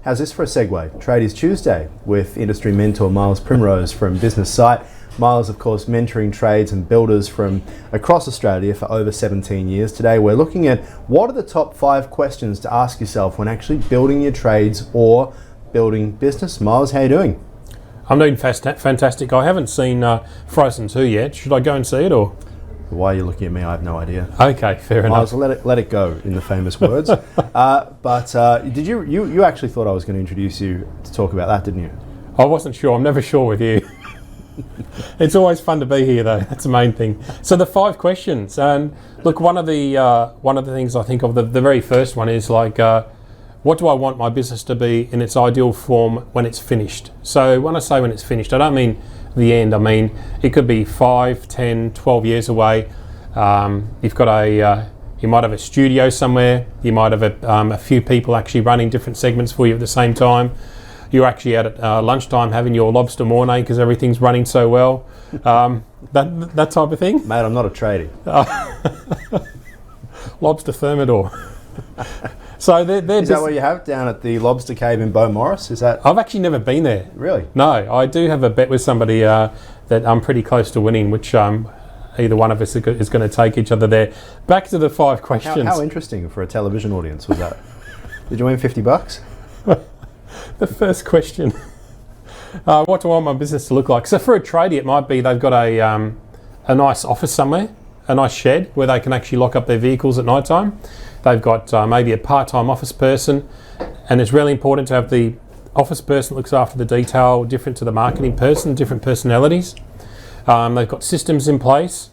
How's this for a segue? Tradies Tuesday with industry mentor Miles Primrose from BusinessSight. Miles, of course, mentoring trades and builders from across Australia for over 17 years. Today we're looking at what are the top 5 questions to ask yourself when actually building your trades or building business. Miles, how are you doing? I'm doing fantastic. I haven't seen Frozen 2 yet. Should I go and see it or? Why are you looking at me? I have no idea. Okay, fair enough. Let it go, in the famous words. Did you actually thought I was going to introduce you to talk about that, didn't you? I wasn't sure. I'm never sure with you. It's always fun to be here, though. That's the main thing. So the 5 questions, and look, one of the things I think of, the very first one is like, what do I want my business to be in its ideal form when it's finished? So when I say when it's finished, I don't mean the end. I mean, it could be 5, 10, 12 years away. You've got you might have a studio somewhere. You might have a few people actually running different segments for you at the same time. You're actually out at lunchtime having your lobster mornay because everything's running so well. That type of thing. Mate, I'm not a tradie. Lobster thermidor. So is that what you have down at the Lobster Cave in Beaumaris? Is that? I've actually never been there. Really? No, I do have a bet with somebody that I'm pretty close to winning, which either one of us is going to take each other there. Back to the 5 questions. How interesting for a television audience was that? Did you win $50? The first question. What do I want my business to look like? So for a tradie, it might be they've got a nice office somewhere, a nice shed where they can actually lock up their vehicles at night time. They've got maybe a part-time office person, and it's really important to have the office person that looks after the detail, different to the marketing person, different personalities. They've got systems in place,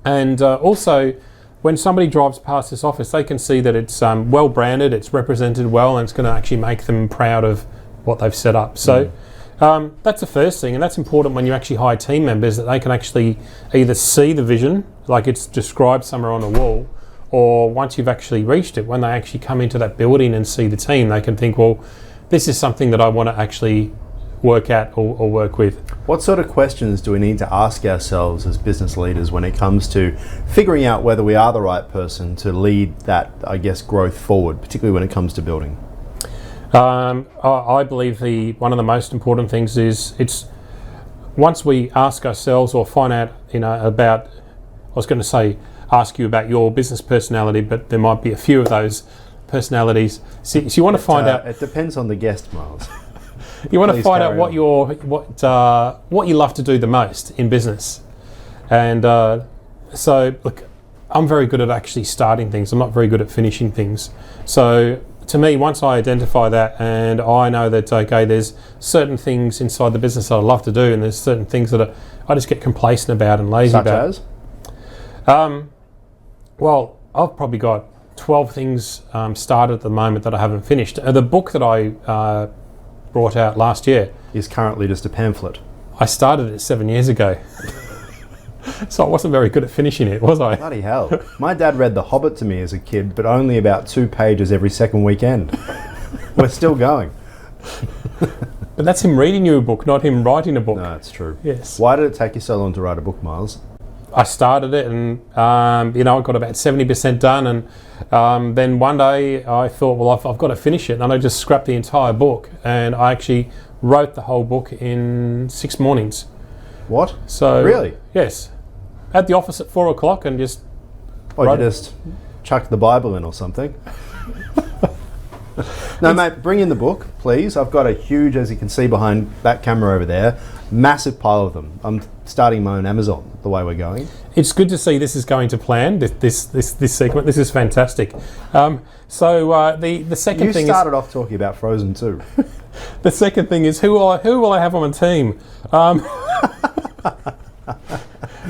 and also when somebody drives past this office, they can see that it's well branded, it's represented well, and it's going to actually make them proud of what they've set up. So that's the first thing, and that's important when you actually hire team members, that they can actually either see the vision, like it's described somewhere on a wall, or once you've actually reached it, when they actually come into that building and see the team, they can think, well, this is something that I want to actually work at or work with. What sort of questions do we need to ask ourselves as business leaders when it comes to figuring out whether we are the right person to lead that, I guess, growth forward, particularly when it comes to building? I believe one of the most important things is it's once we ask ourselves or find out, about, I was going to say, ask you about your business personality, but there might be a few of those personalities. So you want to find out. It depends on the guest, Miles. You want to find out what you love to do the most in business, and so look, I'm very good at actually starting things. I'm not very good at finishing things. So to me, once I identify that and I know that okay, there's certain things inside the business that I love to do, and there's certain things that I just get complacent about and lazy about. Such as? Well, I've probably got 12 things started at the moment that I haven't finished. The book that I brought out last year is currently just a pamphlet. I started it 7 years ago. So I wasn't very good at finishing it, was I? Bloody hell. My dad read The Hobbit to me as a kid, but only about 2 pages every second weekend. We're still going. But that's him reading you a book, not him writing a book. No, it's true. Yes. Why did it take you so long to write a book, Miles? I started it and I got about 70% done, and then one day I thought, well, I've got to finish it, and I just scrapped the entire book, and I actually wrote the whole book in 6 mornings. What? So really? Yes. At the office at 4 o'clock and just just chucked the Bible in or something? No, mate, bring in the book, please. I've got a huge, as you can see behind that camera over there, massive pile of them. I'm starting my own Amazon the way we're going. It's good to see this is going to plan, this segment. This is fantastic. The second thing is... You started off talking about Frozen 2. The second thing is, who will I have on my team?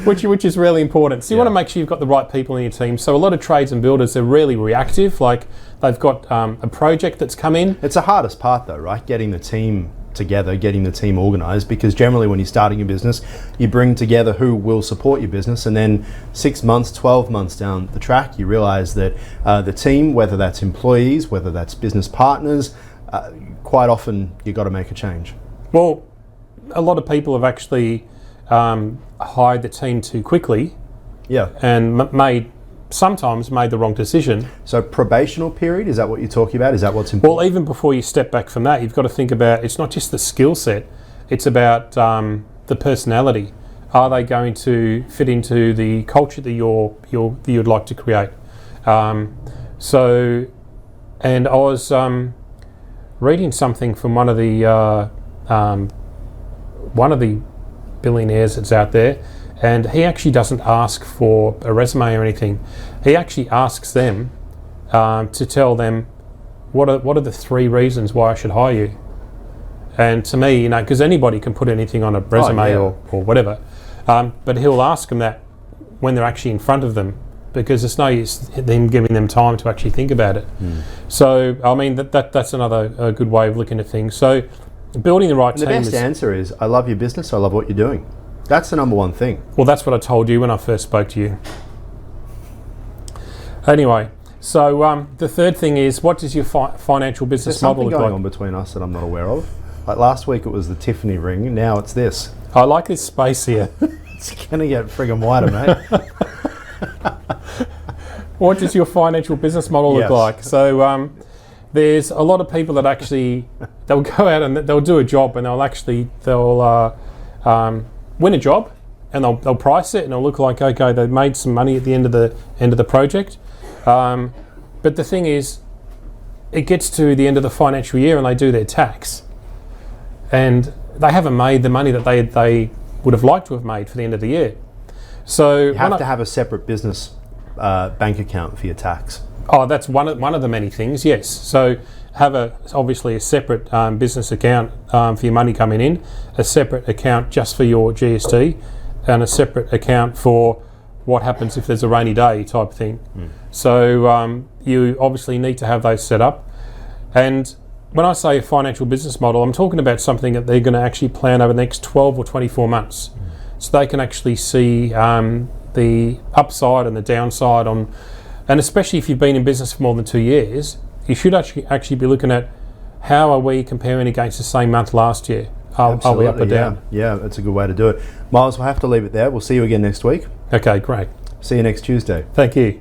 Which is really important. So you want to make sure you've got the right people in your team. So a lot of trades and builders are really reactive, like they've got a project that's come in. It's the hardest part though, right? Getting the team together, getting the team organised, because generally when you're starting a business, you bring together who will support your business, and then 6 months, 12 months down the track, you realise that the team, whether that's employees, whether that's business partners, quite often you've got to make a change. Well, a lot of people have actually hired the team too quickly, yeah, and made sometimes made the wrong decision. So probational period, is that what you're talking about? Is that what's important? Well, even before you step back from that, you've got to think about, it's not just the skill set, it's about the personality. Are they going to fit into the culture that you'd like to create? And I was reading something from one of the billionaires that's out there, and he actually doesn't ask for a resume or anything. He actually asks them to tell them what are the 3 reasons why I should hire you. And to me, because anybody can put anything on a resume or whatever, but he'll ask them that when they're actually in front of them, because it's no use them giving them time to actually think about it. So I mean that's another good way of looking at things. So building the right team. The best answer is, I love your business, I love what you're doing. That's the number one thing. Well, that's what I told you when I first spoke to you. Anyway, so the third thing is, what does your financial business model look like? There's something going on between us that I'm not aware of. Like last week it was the Tiffany ring, now it's this. I like this space here. It's going to get friggin' wider, mate. What does your financial business model look like? So there's a lot of people that actually, they'll go out and they'll do a job, and they'll win a job, and they'll price it, and it'll look like, okay, they've made some money at the end of the project. But the thing is, it gets to the end of the financial year and they do their tax, and they haven't made the money that they would have liked to have made for the end of the year. So you have to have a separate business bank account for your tax. Oh, that's one of the many things, yes. So have obviously a separate business account for your money coming in, a separate account just for your GST, and a separate account for what happens if there's a rainy day type thing. So you obviously need to have those set up. And when I say a financial business model, I'm talking about something that they're going to actually plan over the next 12 or 24 months. So they can actually see the upside and the downside on, and especially if you've been in business for more than 2 years, you should actually be looking at how are we comparing against the same month last year? Are we up or down? Yeah, that's a good way to do it. Miles, we'll have to leave it there. We'll see you again next week. Okay, great. See you next Tuesday. Thank you.